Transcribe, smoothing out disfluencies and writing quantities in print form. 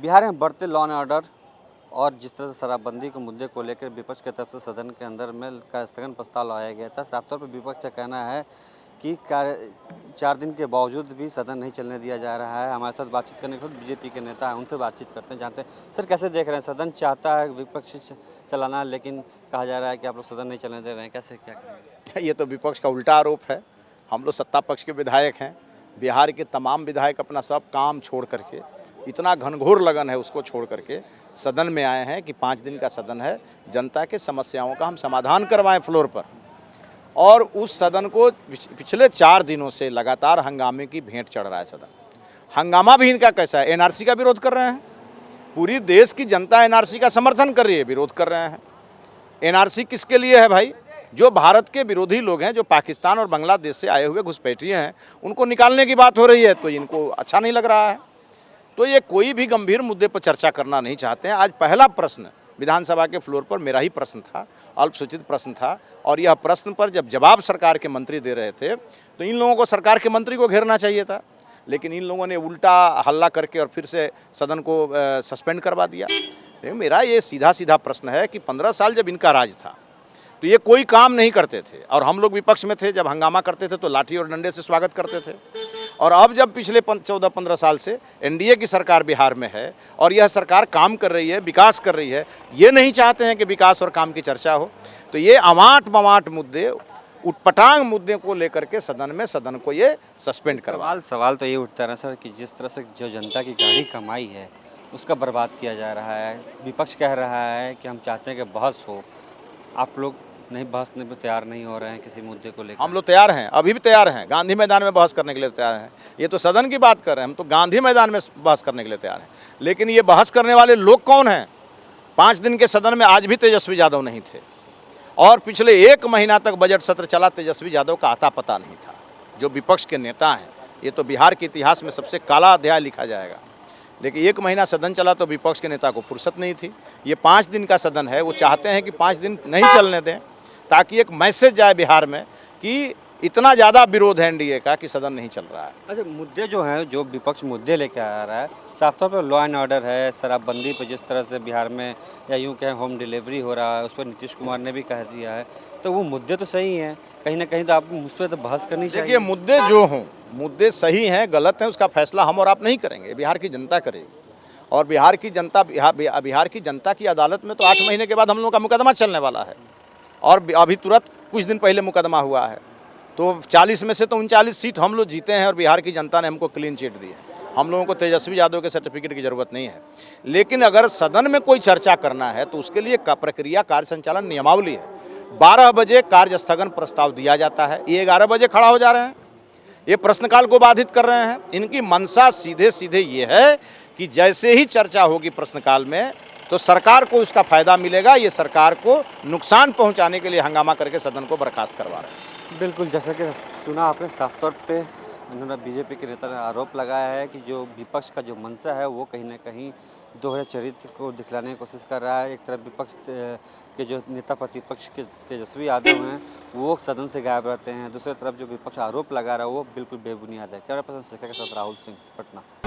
बिहार में बढ़ते law and order और जिस तरह से शराबबंदी के मुद्दे को लेकर विपक्ष की तरफ से सदन के अंदर में स्थगन प्रस्ताव लाया गया था। साफ तौर पर विपक्ष का कहना है कि 4 दिन के बावजूद भी सदन नहीं चलने दिया जा रहा है। हमारे साथ बातचीत करने के बाद बीजेपी के नेता हैं, उनसे बातचीत करते हैं, जानते हैं सर कैसे देख रहे हैं। सदन चाहता है विपक्ष चलाना, लेकिन कहा जा रहा है कि आप लोग सदन नहीं चलने दे रहे हैं, कैसे क्या करेंगे? ये तो विपक्ष का उल्टा आरोप है। हम लोग सत्ता पक्ष के विधायक हैं। बिहार के तमाम विधायक अपना सब काम छोड़ करके, इतना घनघोर लगन है उसको छोड़ करके सदन में आए हैं कि 5 दिन का सदन है, जनता के समस्याओं का हम समाधान करवाएं फ्लोर पर। और उस सदन को पिछले 4 दिनों से लगातार हंगामे की भेंट चढ़ रहा है सदन। हंगामा भी इनका कैसा है, एनआरसी का विरोध कर रहे हैं। पूरी देश की जनता एनआरसी का समर्थन कर रही है, विरोध कर रहे हैं। एनआरसी किसके लिए है भाई? जो भारत के विरोधी लोग हैं, जो पाकिस्तान और बांग्लादेश से आए हुए घुसपैठिए हैं, उनको निकालने की बात हो रही है, तो इनको अच्छा नहीं लग रहा है। तो ये कोई भी गंभीर मुद्दे पर चर्चा करना नहीं चाहते हैं। आज पहला प्रश्न विधानसभा के फ्लोर पर मेरा ही प्रश्न था, अल्पसूचित प्रश्न था, और यह प्रश्न पर जब जवाब सरकार के मंत्री दे रहे थे तो इन लोगों को सरकार के मंत्री को घेरना चाहिए था, लेकिन इन लोगों ने उल्टा हल्ला करके और फिर से सदन को सस्पेंड करवा दिया। लेकिन मेरा ये सीधा सीधा प्रश्न है कि 15 साल जब इनका राज था तो ये कोई काम नहीं करते थे, और हम लोग विपक्ष में थे, जब हंगामा करते थे तो लाठी और डंडे से स्वागत करते थे। और अब जब पिछले 14-15 साल से एनडीए की सरकार बिहार में है और यह सरकार काम कर रही है, विकास कर रही है, ये नहीं चाहते हैं कि विकास और काम की चर्चा हो, तो ये अमाट ममाट मुद्दे, उटपटांग मुद्दे को लेकर के सदन को ये सस्पेंड करवा। सवाल तो ये उठता है सर कि जिस तरह से जो जनता की गाढ़ी कमाई है उसका बर्बाद किया जा रहा है। विपक्ष कह रहा है कि हम चाहते हैं कि बहस हो, आप लोग नहीं बहस में तैयार नहीं हो रहे हैं किसी मुद्दे को लेकर। हम लोग तैयार हैं, अभी भी तैयार हैं, गांधी मैदान में बहस करने के लिए तैयार हैं। ये तो सदन की बात कर रहे हैं, हम तो गांधी मैदान में बहस करने के लिए तैयार हैं। लेकिन ये बहस करने वाले लोग कौन हैं? 5 दिन के सदन में आज भी तेजस्वी यादव नहीं थे, और पिछले 1 महीना तक बजट सत्र चला, तेजस्वी यादव का आता पता नहीं था। जो विपक्ष के नेता हैं, ये तो बिहार के इतिहास में सबसे काला अध्याय लिखा जाएगा। लेकिन 1 महीना सदन चला तो विपक्ष के नेता को फुर्सत नहीं थी। ये 5 दिन का सदन है, वो चाहते हैं कि 5 दिन नहीं चलने दें, ताकि एक मैसेज जाए बिहार में कि इतना ज़्यादा विरोध है एनडीए का कि सदन नहीं चल रहा है। अच्छा, मुद्दे जो हैं, जो विपक्ष मुद्दे लेके आ रहा है, साफ तौर पर लॉ एंड ऑर्डर है, शराबबंदी पर जिस तरह से बिहार में या यूँ कहें होम डिलीवरी हो रहा है, उस पर नीतीश कुमार ने भी कह दिया है, तो वो मुद्दे तो सही हैं, कहीं ना कहीं तो आप उस पर तो बहस करनी चाहिए। देखिए, मुद्दे जो हों, मुद्दे सही हैं गलत हैं, उसका फैसला हम और आप नहीं करेंगे, बिहार की जनता करेगी। और बिहार की जनता की अदालत में तो 8 महीने के बाद हम लोगों का मुकदमा चलने वाला है, और अभी तुरंत कुछ दिन पहले मुकदमा हुआ है। तो 40 में से तो 39 सीट हम लोग जीते हैं, और बिहार की जनता ने हमको क्लीन चिट दी है। हम लोगों को तेजस्वी यादव के सर्टिफिकेट की ज़रूरत नहीं है। लेकिन अगर सदन में कोई चर्चा करना है तो उसके लिए प्रक्रिया, कार्य संचालन नियमावली है। 12 बजे कार्य स्थगन प्रस्ताव दिया जाता है, ये 11 बजे खड़ा हो जा रहे हैं, ये प्रश्नकाल को बाधित कर रहे हैं। इनकी मंशा सीधे सीधे ये है कि जैसे ही चर्चा होगी प्रश्नकाल में तो सरकार को उसका फायदा मिलेगा। ये सरकार को नुकसान पहुंचाने के लिए हंगामा करके सदन को बर्खास्त करवा रहे हैं। बिल्कुल, जैसा कि सुना आपने, साफ तौर पे उन्होंने बीजेपी के नेता ने आरोप लगाया है कि जो विपक्ष का जो मंशा है वो कहीं ना कहीं दोहरे चरित्र को दिखलाने की कोशिश कर रहा है। एक तरफ विपक्ष के जो नेता प्रतिपक्ष के तेजस्वी यादव हैं वो सदन से गायब रहते हैं, दूसरी तरफ जो विपक्ष आरोप लगा रहा है वो बिल्कुल बेबुनियाद है। कैमरा पर्सन शेखर के साथ राहुल सिंह, पटना।